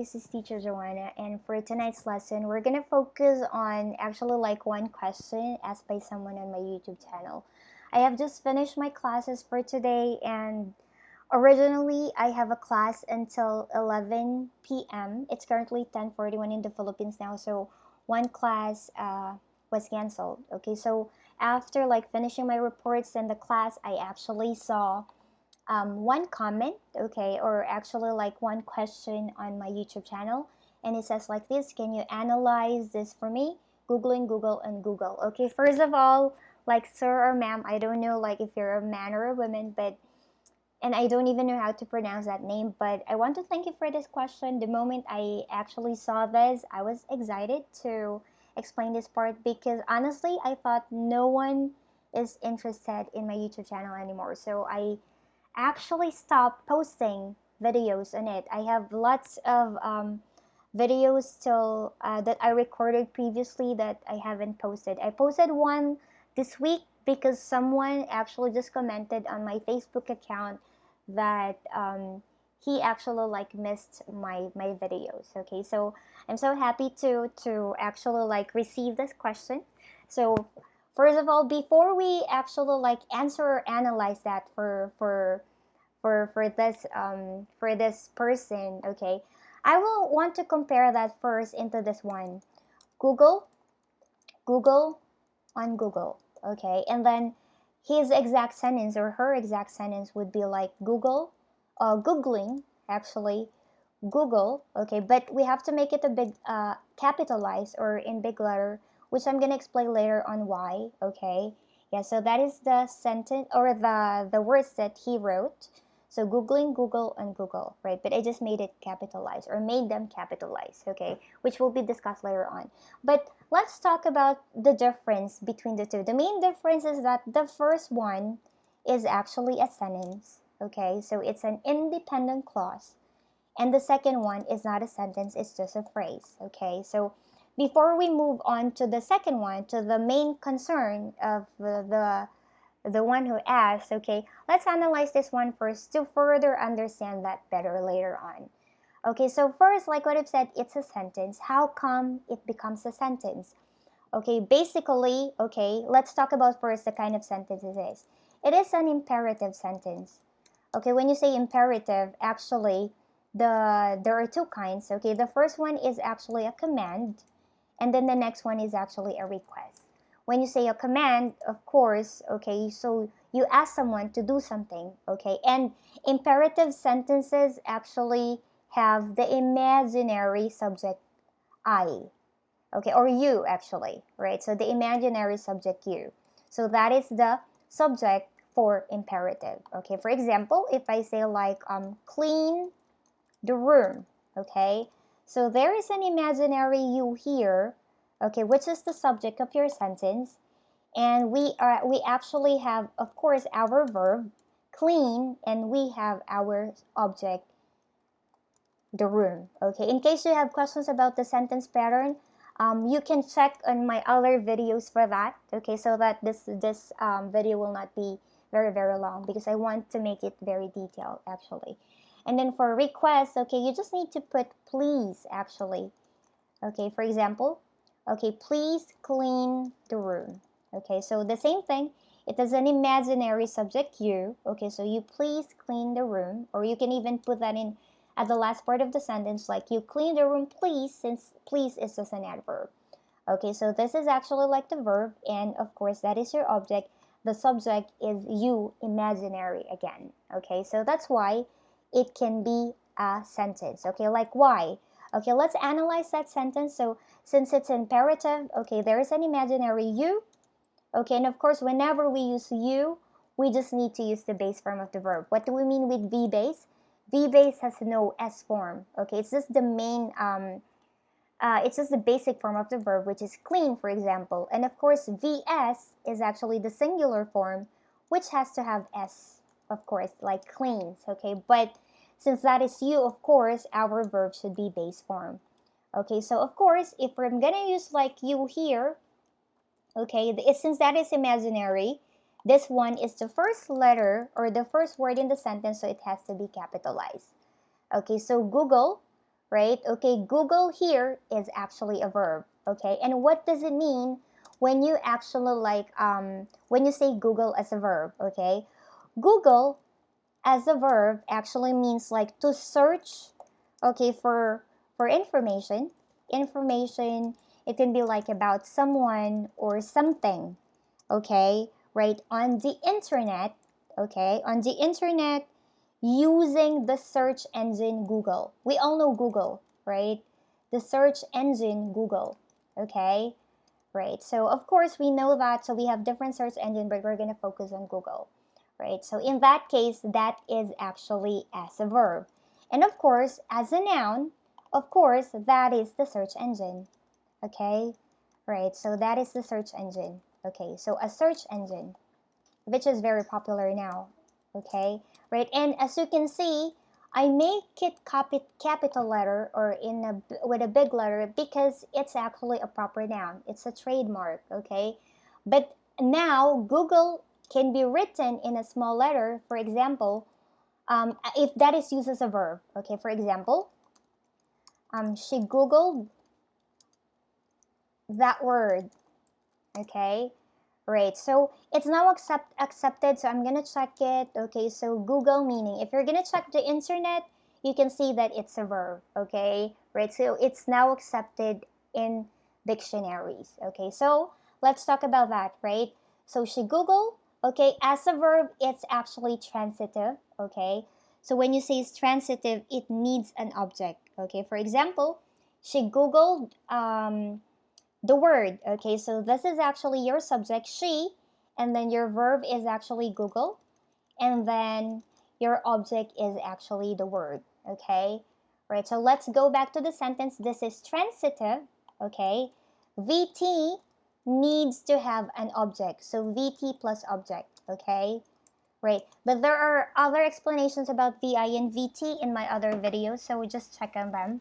this is teacher Joanna, and for tonight's lesson we're gonna focus on actually like one question asked by someone on my YouTube channel. I have just finished my classes for today, and originally I have a class until 11 p.m. It's currently 10:41 in the Philippines now, so one class was canceled. Okay, so after like finishing my reports and the class, I actually saw one comment, okay, or actually like one question on my YouTube channel, and it says like this: can you analyze this for me? Googling, Google, and Google. Okay, first of all, like sir or ma'am, I don't know like if you're a man or a woman, but and I don't even know how to pronounce that name, but I want to thank you for this question. The moment I actually saw this, I was excited to explain this part because honestly, I thought no one is interested in my YouTube channel anymore. So I actually stopped posting videos on it. I have lots of videos still that I recorded previously that I haven't posted. I posted one this week because someone actually just commented on my Facebook account that he actually like missed my videos. Okay, so I'm so happy to actually like receive this question. So first of all, before we actually like answer or analyze that for this person, okay, I will want to compare that first into this one. Google, Google on Google, okay, and then his exact sentence or her exact sentence would be like Google, Googling actually, Google, okay, but we have to make it a big capitalized or in big letter, which I'm gonna explain later on why, okay. Yeah, so that is the sentence or the words that he wrote. So Googling, Google, and Google, right? But I just made it capitalized or made them capitalized, okay, which will be discussed later on. But let's talk about the difference between the two. The main difference is that the first one is actually a sentence, okay? So it's an independent clause. And the second one is not a sentence, it's just a phrase, okay? So before we move on to the second one, to the main concern of the one who asked, okay, let's analyze this one first to further understand that better later on. Okay, so first, like what I've said, it's a sentence. How come it becomes a sentence? Okay, basically, okay, let's talk about first the kind of sentence it is. It is an imperative sentence. Okay, when you say imperative, actually, there are two kinds. Okay, the first one is actually a command, and then the next one is actually a request. When you say a command, of course, okay, so you ask someone to do something, okay, and imperative sentences actually have the imaginary subject I, okay, or you actually, right? So the imaginary subject you. So that is the subject for imperative, okay? For example, if I say like clean the room, okay? So there is an imaginary you here, okay, which is the subject of your sentence, and we actually have, of course, our verb clean, and we have our object the room, okay. In case you have questions about the sentence pattern, you can check on my other videos for that, okay, so that this video will not be very long because I want to make it very detailed actually. And then for request, okay, you just need to put please actually, okay. For example, okay, please clean the room, okay. So the same thing, it is an imaginary subject you, okay, so you please clean the room, or you can even put that in at the last part of the sentence, like you clean the room please, since please is just an adverb. Okay, so this is actually like the verb, and of course that is your object. The subject is you, imaginary again, okay. So that's why it can be a sentence, okay. Like why? Okay, let's analyze that sentence. So since it's imperative, okay, there is an imaginary you, okay, and of course whenever we use you, we just need to use the base form of the verb. What do we mean with V base? V base has no S form, okay. It's just the main it's just the basic form of the verb, which is clean, for example. And of course VS is actually the singular form, which has to have S, of course, like cleans, okay. But since that is you, of course our verb should be base form, okay. So of course if I'm gonna use like you here, okay, since that is imaginary, this one is the first letter or the first word in the sentence, so it has to be capitalized. Okay, so Google, right? Okay, Google here is actually a verb, okay? And what does it mean when you actually when you say Google as a verb, okay? Google as a verb actually means like to search, okay, for information. Information, it can be like about someone or something, okay, right, on the internet, okay, on the internet using the search engine Google. We all know Google, right? The search engine Google, okay, right? So of course we know that, so we have different search engine, but we're going to focus on Google, right? So in that case, that is actually as a verb. And of course, as a noun, of course, that is the search engine, okay, right? So that is the search engine, okay? So a search engine, which is very popular now, okay, right? And as you can see, I make it capital letter or with a big letter because it's actually a proper noun. It's a trademark, okay? But now Google can be written in a small letter, for example, if that is used as a verb, okay? For example, she Googled that word, okay? Right, so it's now accepted, so I'm gonna check it. Okay, so Google meaning, if you're gonna check the internet, you can see that it's a verb, okay, right? So it's now accepted in dictionaries, okay? So let's talk about that, right? So she Googled, okay, as a verb, it's actually transitive, okay? So when you say it's transitive, it needs an object, okay? For example, she Googled the word, okay, so this is actually your subject, she, and then your verb is actually Google, and then your object is actually the word, okay, right? So let's go back to the sentence. This is transitive, okay? VT needs to have an object, so VT plus object, okay, right? But there are other explanations about VI and VT in my other videos, so just check on them.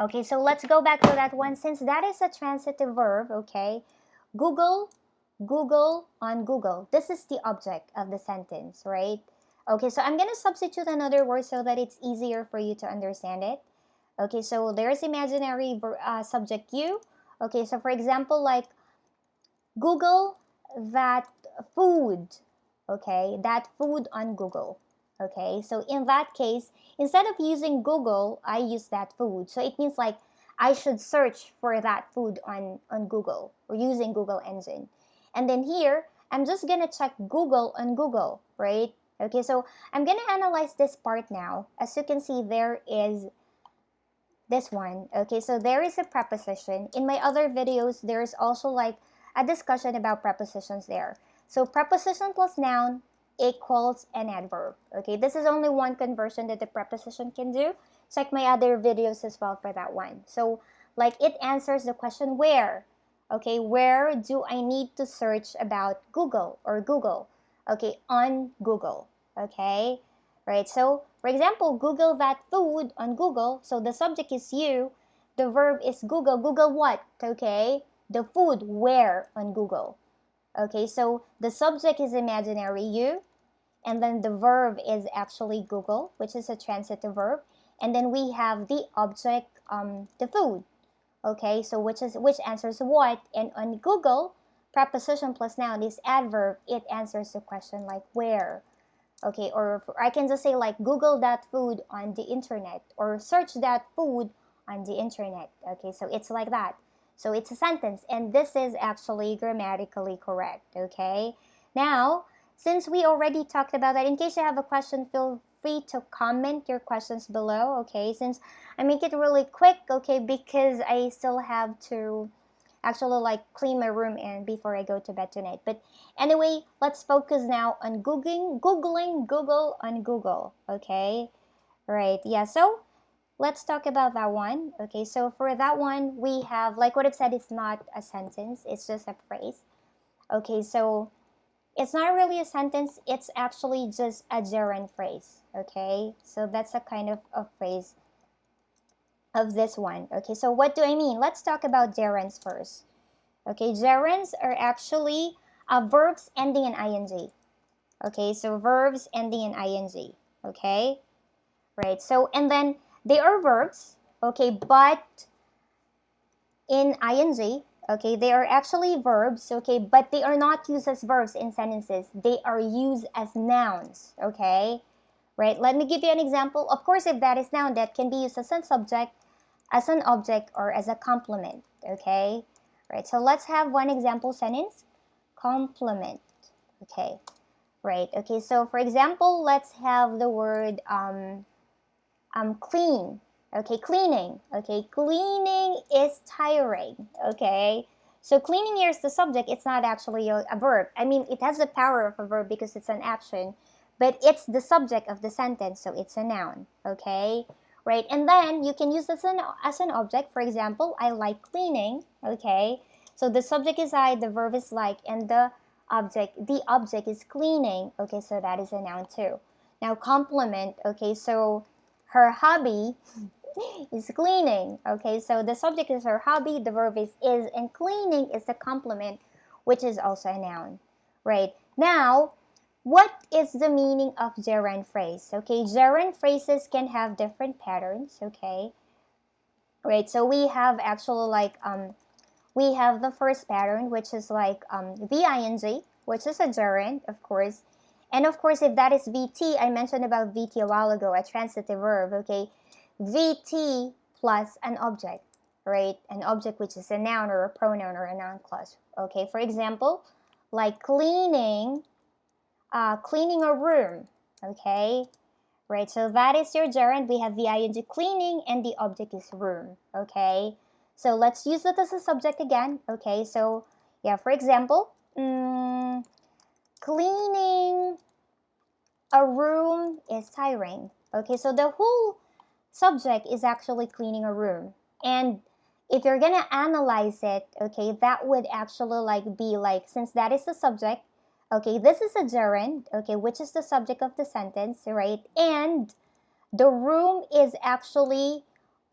Okay, so let's go back to that one. Since that is a transitive verb, okay, Google, Google on Google. This is the object of the sentence, right? Okay, so I'm going to substitute another word so that it's easier for you to understand it. Okay, so there's imaginary subject you. Okay, so for example, like Google that food, okay, that food on Google. Okay, so in that case, instead of using Google, I use that food. So it means like I should search for that food on Google or using Google engine. And then here, I'm just gonna check Google on Google, right? Okay, so I'm gonna analyze this part now. As you can see, there is this one. Okay, so there is a preposition. In my other videos, there's also like a discussion about prepositions there. So preposition plus noun equals an adverb. Okay, this is only one conversion that the preposition can do. Check my other videos as well for that one. So like it answers the question where. Okay, where do I need to search about Google or Google? Okay, on Google. Okay, right? So, for example, Google that food on Google. So the subject is you. The verb is Google. Google what? Okay, the food where on Google. Okay, so the subject is imaginary you, and then the verb is actually Google, which is a transitive verb, and then we have the object, the food. Okay, so which answers what, and on Google, preposition plus noun is adverb. It answers the question like where. Okay, or I can just say like Google that food on the internet or search that food on the internet. Okay, so it's like that. So it's a sentence, and this is actually grammatically correct. Okay, now since we already talked about that, in case you have a question, feel free to comment your questions below. Okay, since I make it really quick, okay, because I still have to actually like clean my room and before I go to bed tonight. But anyway, let's focus now on googling Google on Google. Okay, right, yeah, so let's talk about that one. Okay, so for that one, we have, like what I've said, it's not a sentence, it's just a phrase. Okay, so it's not really a sentence, it's actually just a gerund phrase. Okay, so that's a kind of a phrase of this one. Okay, so what do I mean? Let's talk about gerunds first. Okay, gerunds are actually verbs ending in ing. Okay, so verbs ending in ing. Okay, right. So and then they are verbs. okay, but in ing, okay, they are actually verbs, okay, but they are not used as verbs in sentences. They are used as nouns, okay, right? Let me give you an example. Of course, if that is noun, that can be used as a subject, as an object, or as a complement, okay, right? So let's have one example sentence. Complement, okay, right? Okay, so for example, let's have the word clean. Okay, cleaning. Okay, cleaning is tiring. Okay, so cleaning here is the subject. It's not actually a verb. I mean, it has the power of a verb because it's an action, but it's the subject of the sentence, so it's a noun. Okay, right? And then you can use this as an object. For example, I like cleaning. Okay, so the subject is I, the verb is like, and the object is cleaning. Okay, so that is a noun too. Now complement. Okay, so her hobby is cleaning. Okay, so the subject is her hobby, the verb is, and cleaning is the complement, which is also a noun. Right? Now, what is the meaning of gerund phrase? Okay, gerund phrases can have different patterns. Okay, right? So we have actually like we have the first pattern, which is like VING, which is a gerund, of course. And of course, if that is VT, I mentioned about VT a while ago, a transitive verb, okay? VT plus an object, right? An object which is a noun or a pronoun or a noun clause, okay? For example, like cleaning, cleaning a room, okay? Right, so that is your gerund. We have VING cleaning and the object is room, okay? So let's use it as a subject again, okay? So yeah, for example, cleaning a room is tiring, okay? So the whole subject is actually cleaning a room. And if you're gonna analyze it, okay, that would actually like be like, since that is the subject, okay, this is a gerund, okay, which is the subject of the sentence, right? And the room is actually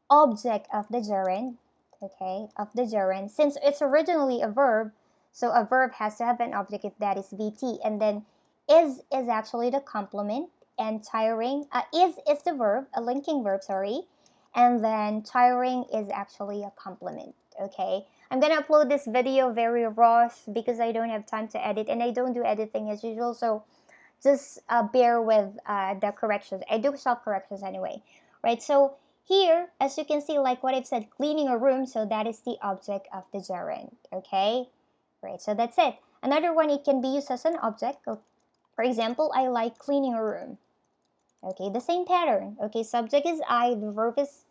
object of the gerund, okay, of the gerund. Since it's originally a verb, so a verb has to have an object if that is VT. And then is actually the complement, and tiring, is the verb, a linking verb, sorry. And then tiring is actually a complement, okay. I'm gonna upload this video very raw because I don't have time to edit, and I don't do editing as usual, so just bear with the corrections. I do self corrections anyway, right? So here, as you can see, like what I've said, cleaning a room, so that is the object of the gerund, okay? Right, so that's it. Another one, it can be used as an object. For example, I like cleaning a room. Okay, the same pattern. Okay, subject is I, the verb is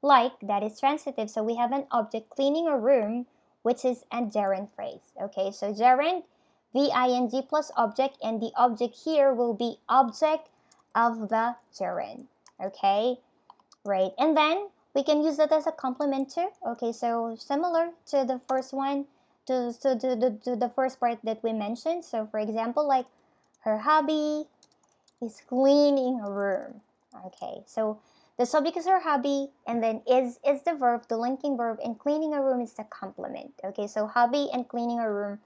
like, that is transitive. So we have an object, cleaning a room, which is a gerund phrase. Okay, so gerund, VING plus object, and the object here will be object of the gerund. Okay, right. And then we can use that as a complement too. Okay, so similar to the first one, to the first part that we mentioned. So for example, like her hobby is cleaning a room. Okay, so the subject is her hobby, and then is the verb, the linking verb, and cleaning a room is the complement. Okay, so hobby and cleaning a room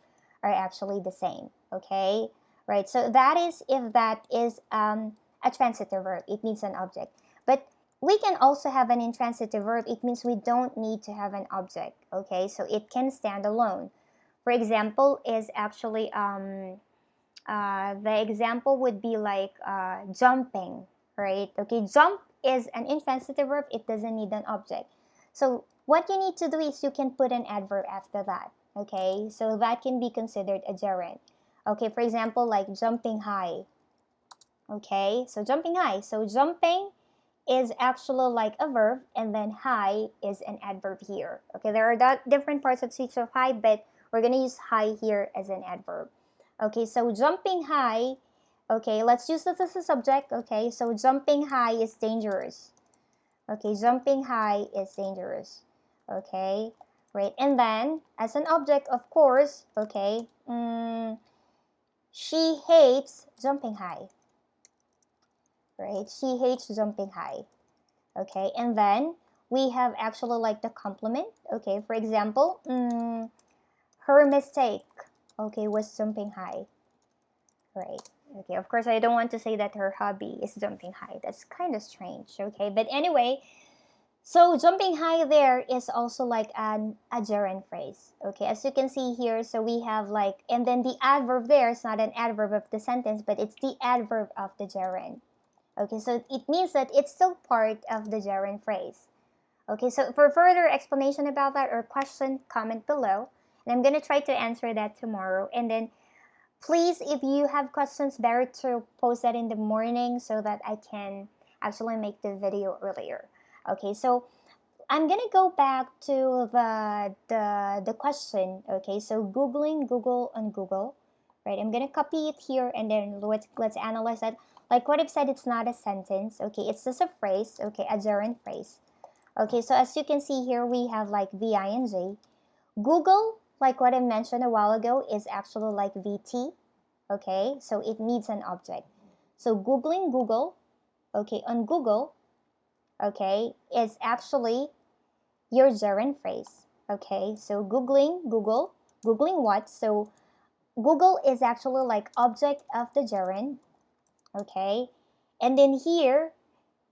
are actually the same. Okay, right. So that is if that is a transitive verb. It needs an object, but we can also have an intransitive verb. It means we don't need to have an object. Okay, so it can stand alone. For example, is actually the example would be like jumping, right? Okay, jump is an intransitive verb. It doesn't need an object. So what you need to do is you can put an adverb after that. Okay, so that can be considered a gerund. Okay, for example, like jumping high. Okay, so jumping high. So jumping is actually like a verb, and then high is an adverb here. Okay, there are different parts of speech of high, but we're gonna use high here as an adverb. Okay, so jumping high, okay, let's use this as a subject. Okay, so jumping high is dangerous. Okay, jumping high is dangerous. Okay, right, and then as an object, of course, okay, she hates jumping high. Right, she hates jumping high. Okay, and then we have actually like the complement. Okay, for example, her mistake, okay, was jumping high. Right. Okay, of course I don't want to say that her hobby is jumping high. That's kind of strange. Okay, but anyway, So jumping high there is also like a gerund phrase. Okay, as you can see here, so we have like, and then the adverb there is not an adverb of the sentence, but it's the adverb of the gerund. Okay, so it means that it's still part of the gerund phrase. Okay, so for further explanation about that or question, comment below. And I'm going to try to answer that tomorrow. And then please, if you have questions, better to post that in the morning so that I can actually make the video earlier. Okay, so I'm gonna go back to the question. Okay, so googling Google on Google, right? I'm gonna copy it here and then let's analyze that. Like what I've said, it's not a sentence. Okay, it's just a phrase. Okay, a gerund phrase. Okay, so as you can see here, we have like VING. Google, like what I mentioned a while ago, is actually like VT. Okay, so it needs an object. So googling Google, okay, on Google, okay, is actually your gerund phrase. Okay, so googling Google, googling what? So Google is actually like object of the gerund. Okay, and then here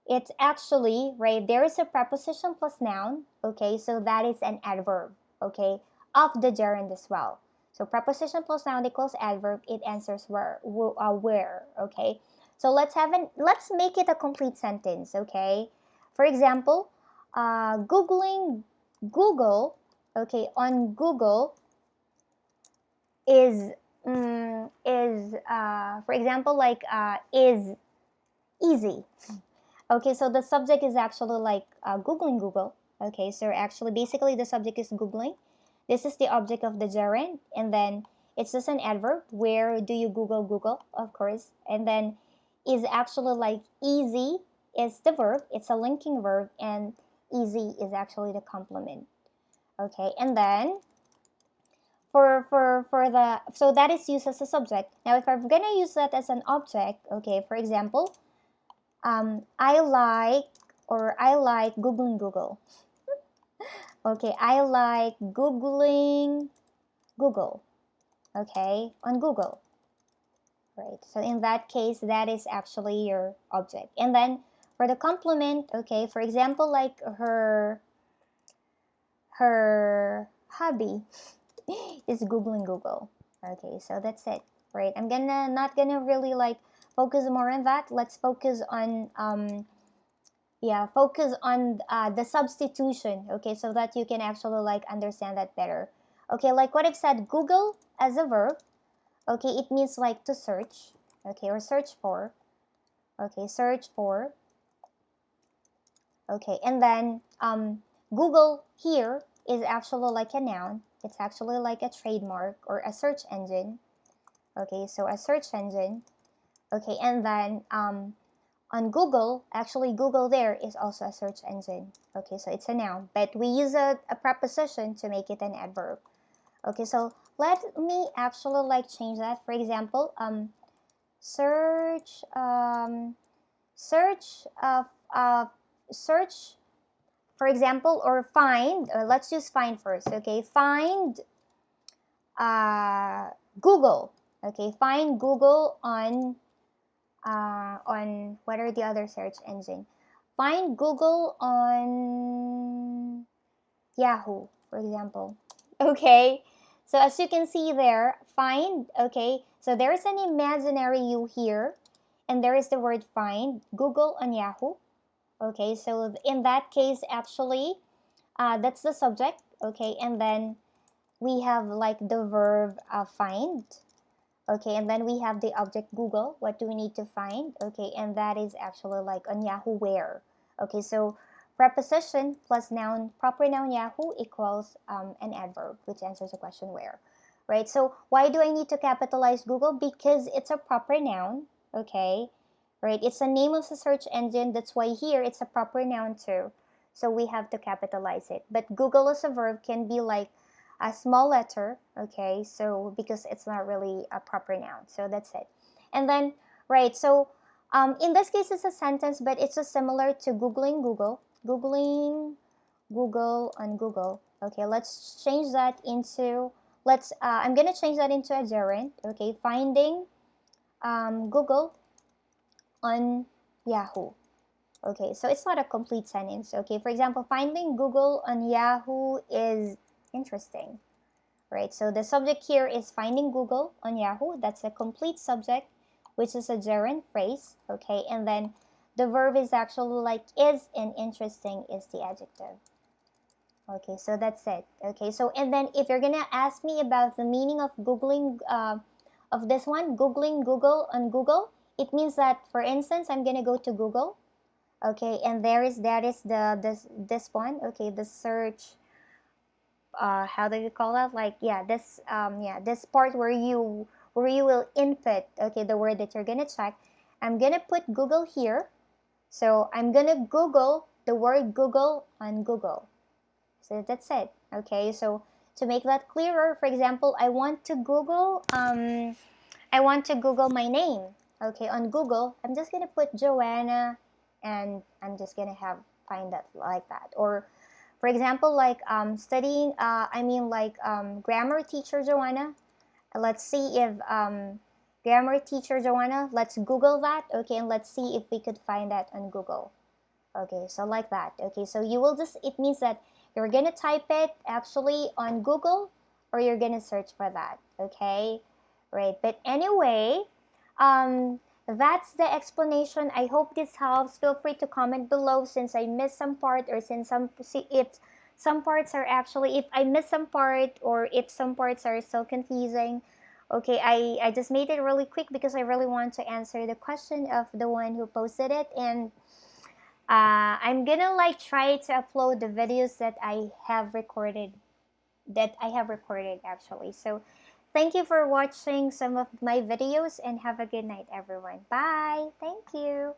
it's actually, right, there is a preposition plus noun. Okay, so that is an adverb. Okay, of the gerund as well. So preposition plus noun equals adverb. It answers where. Okay, so let's make it a complete sentence. Okay, for example, googling Google. Okay, on Google is for example like is easy. Okay, so the subject is actually like googling Google. Okay, so actually basically the subject is googling. This is the object of the gerund, and then it's just an adverb. Where do you Google Google? Of course. And then is actually like easy is the verb. It's a linking verb, and easy is actually the complement. Okay, and then for the, so that is used as a subject. Now if I'm gonna use that as an object, okay, for example, I like googling Google. Okay, I like googling Google. Okay, on Google. Right. So in that case, that is actually your object. And then for the complement, okay, for example, like her hobby is googling Google. Okay, so that's it. Right. I'm not gonna really like focus more on that. Let's focus on focus on the substitution. Okay, so that you can actually like understand that better. Okay, like what I've said, Google as a verb. Okay, it means like to search. Okay, or search for. Okay, search for. Okay, and then Google here is actually like a noun. It's actually like a trademark or a search engine. Okay, so a search engine. Okay, and then on Google, actually Google there is also a search engine. Okay, so it's a noun, but we use a preposition to make it an adverb. Okay, so let me actually like change that. For example, search, search, search, for example, or find, let's use find first. Okay, find Google. Okay, find Google on what are the other search engine? Find Google on Yahoo, for example. Okay, so as you can see there, find, okay, so there's an imaginary you here, and there is the word find, Google on Yahoo. Okay, so in that case, actually, that's the subject, okay, and then we have like the verb find. Okay, and then we have the object Google. What do we need to find? Okay, and that is actually like on Yahoo where. Okay, so preposition plus noun, proper noun Yahoo equals an adverb, which answers the question where. Right, so why do I need to capitalize Google? Because it's a proper noun, okay? Right, it's the name of the search engine. That's why here it's a proper noun too. So we have to capitalize it. But Google as a verb can be like a small letter, okay, so because it's not really a proper noun, so that's it. And then right, so in this case it's a sentence, but it's just similar to googling Google, googling Google on Google. Okay, let's change that into, I'm gonna change that into a gerund. Okay, finding Google on Yahoo. Okay, so it's not a complete sentence. Okay, for example, finding Google on Yahoo is interesting, right? So the subject here is finding Google on Yahoo. That's a complete subject, which is a gerund phrase. Okay, and then the verb is actually like is, and interesting is the adjective. Okay, so that's it. Okay, so and then if you're gonna ask me about the meaning of Googling, of this one, Googling Google on Google, it means that, for instance, I'm gonna go to Google. Okay, and that is this one. Okay, the search, how do you call that, like, yeah, this part where you will input, okay, the word that you're gonna check. I'm gonna put Google here, so I'm gonna Google the word Google on Google. So that's it. Okay, so to make that clearer, for example, I want to Google my name. Okay, on Google, I'm just gonna put Joanna, and I'm just gonna have find that like that. Or, for example, like studying, grammar teacher Joanna. Let's see if grammar teacher Joanna. Let's Google that. Okay, and let's see if we could find that on Google. Okay, so like that. Okay, so you will just, it means that you're gonna type it actually on Google, or you're gonna search for that. Okay, right. But anyway, that's the explanation. I hope this helps. Feel free to comment below since I missed some part, or since if some parts are actually, if I missed some part, or if some parts are still confusing. Okay, I just made it really quick because I really want to answer the question of the one who posted it. And I'm gonna like try to upload the videos that I have recorded actually. So thank you for watching some of my videos, and have a good night everyone. Bye. Thank you.